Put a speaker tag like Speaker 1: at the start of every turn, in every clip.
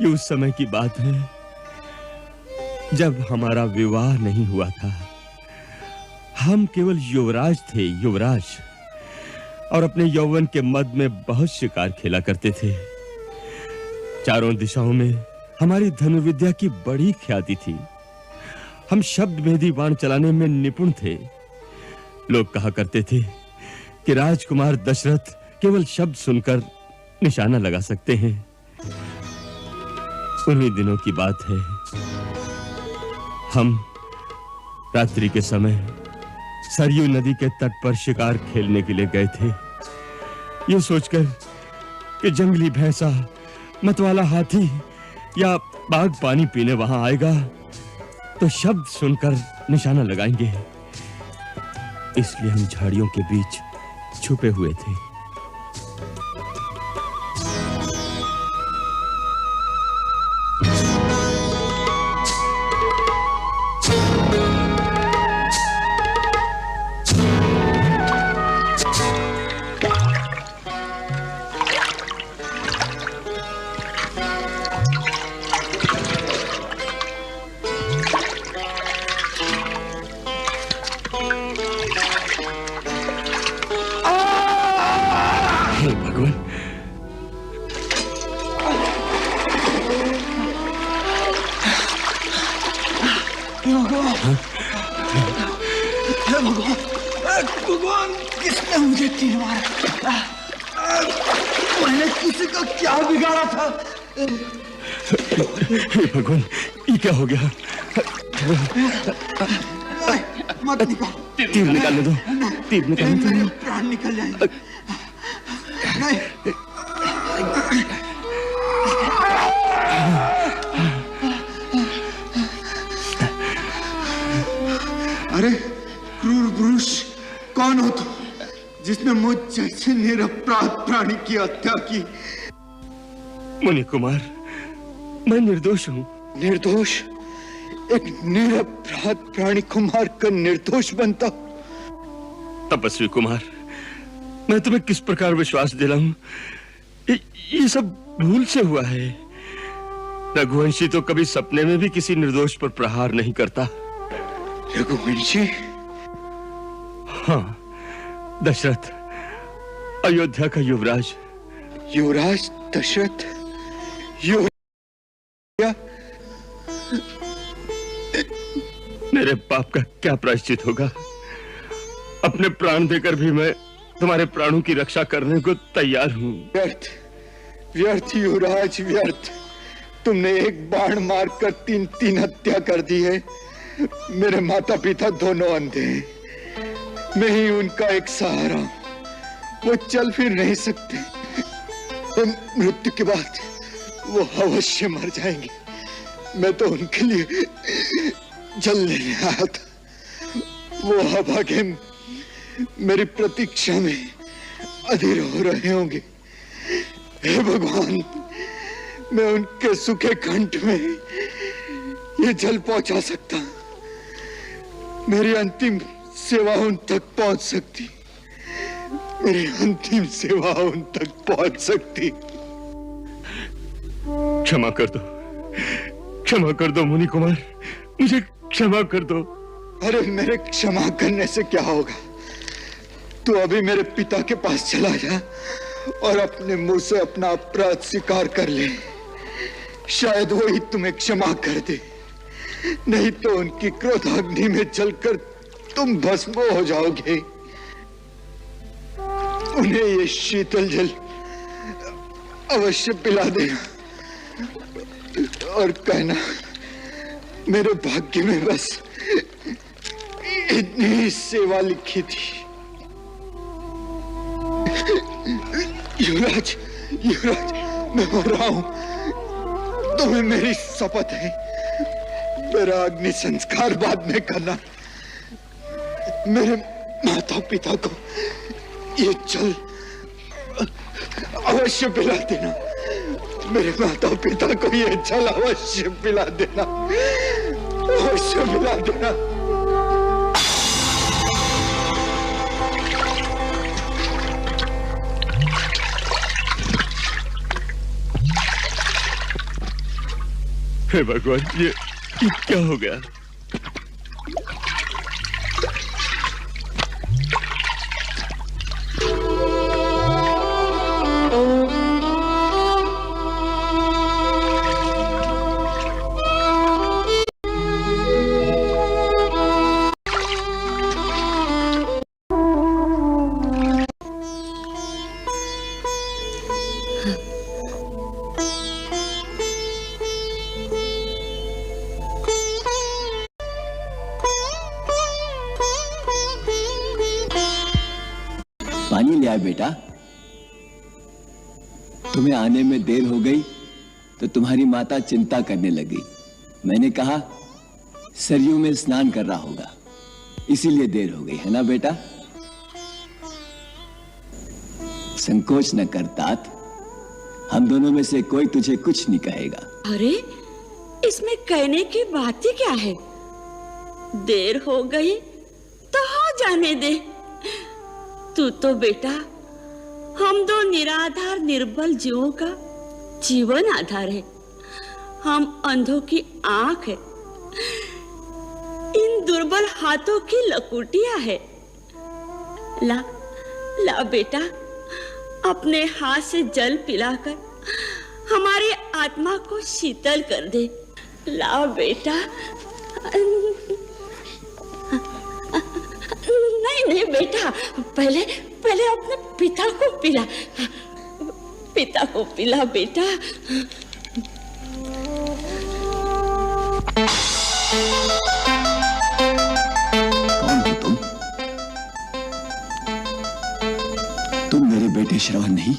Speaker 1: ये उस समय की बात है जब हमारा विवाह नहीं हुआ था। हम केवल युवराज थे, युवराज, और अपने यौवन के मद में बहुत शिकार खेला करते थे। चारों दिशाओं में हमारी धनुर्विद्या की बड़ी ख्याति थी। हम शब्द भेदी बाण चलाने में निपुण थे। लोग कहा करते थे कि राजकुमार दशरथ केवल शब्द सुनकर निशाना लगा सकते हैं। उन्हीं दिनों की बात है। हम रात्रि के समय सरयू नदी के तट पर शिकार खेलने के लिए गए थे, ये सोचकर कि जंगली भैंसा, मतवाला हाथी या बाघ पानी पीने वहां आएगा तो शब्द सुनकर निशाना लगाएंगे। इसलिए हम झाड़ियों के बीच छुपे हुए थे।
Speaker 2: भगवान, किसने मुझे तीर मारा? मैंने किसी का क्या बिगाड़ा था?
Speaker 1: हे भगवान, ये क्या हो गया?
Speaker 2: मत निकाल।
Speaker 1: तीर निकालने दो, तीर निकालने दो।
Speaker 2: मेरे प्राण निकल जाएंगे। नहीं। अरे क्रूर पुरुष, कौन हो तुम जिसने मुझ जैसे निरपराध प्राणी की हत्या की?
Speaker 1: मुनि कुमार, मैं निर्दोष हूँ।
Speaker 2: निर्दोष? एक निरपराध प्राणी को मारकर निर्दोष बनता?
Speaker 1: तपस्वी कुमार, मैं तुम्हें किस प्रकार विश्वास दिलाऊं? ये सब भूल से हुआ है। रघुवंशी तो कभी सपने में भी किसी निर्दोष पर प्रहार नहीं करता।
Speaker 2: रघुवंशी?
Speaker 1: हाँ, दशरथ, अयोध्या का युवराज।
Speaker 2: युवराज दशरथ?
Speaker 1: मेरे पाप का क्या प्रायश्चित होगा? अपने प्राण देकर भी मैं तुम्हारे प्राणों की रक्षा करने को तैयार हूँ।
Speaker 2: व्यर्थ, व्यर्थ युवराज, व्यर्थ। तुमने एक बाण मारकर तीन हत्या कर दी है। मेरे माता पिता दोनों अंधे हैं। मैं ही उनका एक सहारा हूं। वो चल फिर नहीं सकते। मृत्यु के बाद वो अवश्य मर जाएंगे। मैं तो उनके लिए जल लेने आया था। वो अभागे मेरी प्रतीक्षा में अधीर हो रहे होंगे। हे भगवान, मैं उनके सूखे कंठ में ये जल पहुंचा सकता। मेरी अंतिम सेवा उन तक पहुंच सकती। मेरी अंतिम सेवा उन तक पहुंच सकती।
Speaker 1: क्षमा कर दो, क्षमा कर दो मुनि कुमार, मुझे क्षमा कर दो।
Speaker 2: अरे मेरे क्षमा करने से क्या होगा? तू अभी मेरे पिता के पास चला जा और अपने मुंह से अपना अपराध स्वीकार कर ले। शायद वो ही तुम्हें क्षमा कर दे। नहीं तो उनकी क्रोधाग्नि में जलकर तुम भस्म हो जाओगे। उन्हें ये शीतल जल अवश्य पिला देना और कहना मेरे भाग्य में बस इतनी ही सेवा लिखी थी। युवराज, युवराज, मैं मर रहा हूं। तुम्हें मेरी शपथ है, मेरा अग्नि संस्कार बाद में करना। मेरे माता पिता को ये जल अवश्य पिला देना। मेरे माता पिता को ये जल अवश्य पिला देना, अवश्य पिला देना।
Speaker 1: हे भगवान, ये क्या हो गया?
Speaker 3: पानी ले आए बेटा। तुम्हें आने में देर हो गई तो तुम्हारी माता चिंता करने लगी। मैंने कहा सरयू में स्नान कर रहा होगा, इसीलिए देर हो गई, है ना बेटा? संकोच न कर तात, हम दोनों में से कोई तुझे कुछ नहीं कहेगा।
Speaker 4: अरे इसमें कहने की बात ही क्या है? देर हो गई तो हो जाने दे। तू तो बेटा हम दो निराधार निर्बल जीवों का जीवन आधार है। हम अंधों की आंख है, इन दुर्बल हाथों की लकुटियां है। ला ला बेटा, अपने हाथ से जल पिलाकर हमारी आत्मा को शीतल कर दे। ला बेटा। नहीं बेटा, पहले अपने पिता को पिला। पिता को पिला बेटा।
Speaker 3: कौन हो तुम? तुम मेरे बेटे श्रवण नहीं?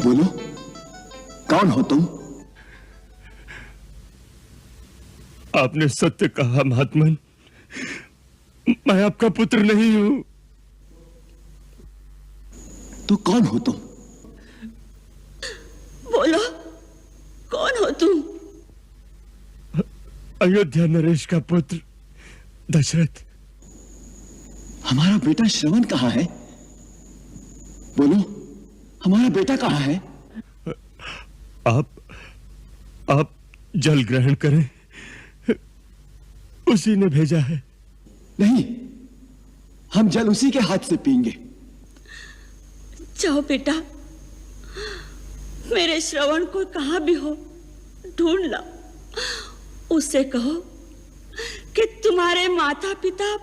Speaker 3: बोलो, कौन हो तुम?
Speaker 1: आपने सत्य कहा महात्मन, मैं आपका पुत्र नहीं हूं।
Speaker 3: तो कौन हो तुम?
Speaker 4: बोलो, कौन हो तुम?
Speaker 1: अयोध्या नरेश का पुत्र दशरथ।
Speaker 3: हमारा बेटा श्रवण कहाँ है? बोलो, हमारा बेटा कहाँ है?
Speaker 1: आप जल ग्रहण करें, उसी ने भेजा है।
Speaker 3: नहीं, हम जल उसी के हाथ से पीएंगे।
Speaker 4: जाओ बेटा, मेरे श्रवण को कहां भी हो ढूंढ लाओ। उससे कहो कि तुम्हारे माता पिता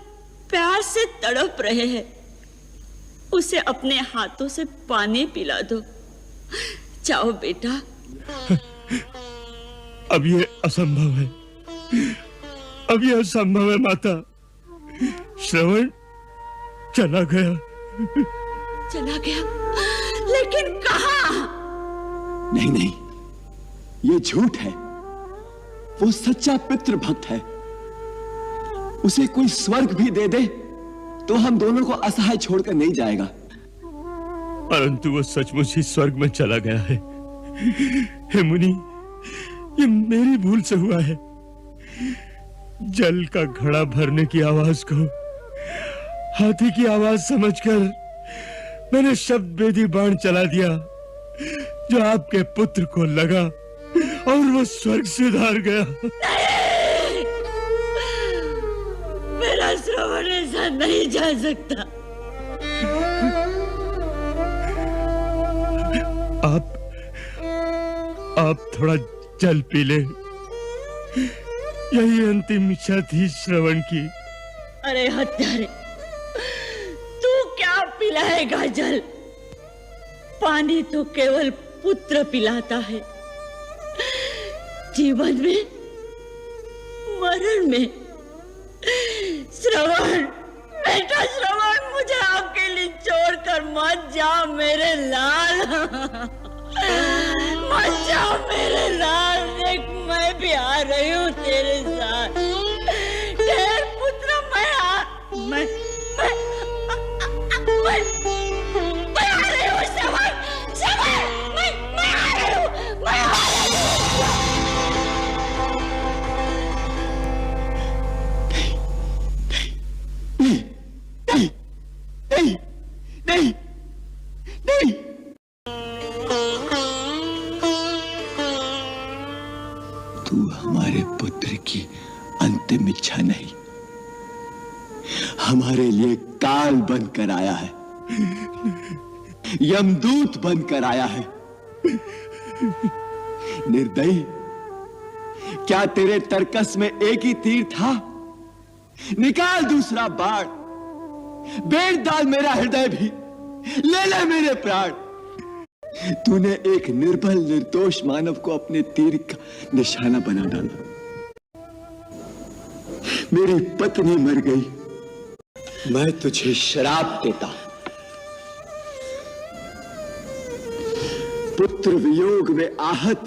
Speaker 4: प्यास से तड़प रहे हैं, उसे अपने हाथों से पानी पिला दो। जाओ बेटा।
Speaker 1: अब ये असंभव है, अब यह असंभव है माता। श्रवण चला गया।
Speaker 4: चला गया? लेकिन कहाँ?
Speaker 3: नहीं नहीं, ये झूठ है। वो सच्चा पितृ भक्त है। उसे कोई स्वर्ग भी दे दे तो हम दोनों को असहाय छोड़कर नहीं जाएगा।
Speaker 1: परंतु वो सचमुच ही स्वर्ग में चला गया है। हे मुनि, ये मेरी भूल से हुआ है। जल का घड़ा भरने की आवाज को हाथी की आवाज समझकर मैंने शब्द भेदी बाण चला दिया, जो आपके पुत्र को लगा और वो स्वर्ग से उधार गया।
Speaker 4: मेरा श्रवण ऐसा नहीं जा सकता।
Speaker 1: आप थोड़ा जल पी ले, यही अंतिम इच्छा थी श्रवण की।
Speaker 4: अरे हत्यारे, तू क्या पिलाएगा जल? पानी तो केवल पुत्र पिलाता है। जीवन में, मरण में। श्रवण, बेटा श्रवण, मुझे अकेले छोड़कर मत जा मेरे लाल। मत जा मेरे लाल, देख मैं भी आ रही हूँ तेरे साथ। तेरे पुत्र मैं आ रही हूँ श्रवण, मैं आ रही हूँ, मैं आ रही हूँ।
Speaker 3: नहीं नहीं नहीं। तू हमारे पुत्र की अंतिम इच्छा नहीं, हमारे लिए काल बनकर आया है, यमदूत बनकर आया है। निर्दयी, क्या तेरे तरकस में एक ही तीर था? निकाल दूसरा बाण, बेच डाल मेरा हृदय भी, ले ले मेरे प्राण। तूने एक निर्बल निर्दोष मानव को अपने तीर का निशाना बना डाला। मेरी पत्नी मर गई, मैं तुझे श्राप देता हूं। पुत्र वियोग में आहत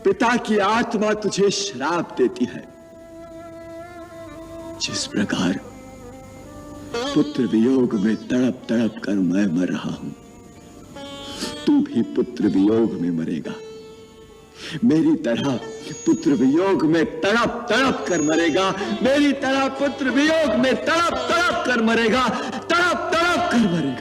Speaker 3: पिता की आत्मा तुझे श्राप देती है। जिस प्रकार पुत्र वियोग में तड़प तड़प कर मैं मर रहा हूं, तू भी पुत्र वियोग में मरेगा। मेरी तरह पुत्र वियोग में तड़प तड़प कर मरेगा, मेरी तरह पुत्र वियोग में तड़प तड़प कर मरेगा, तड़प तड़प कर मरेगा।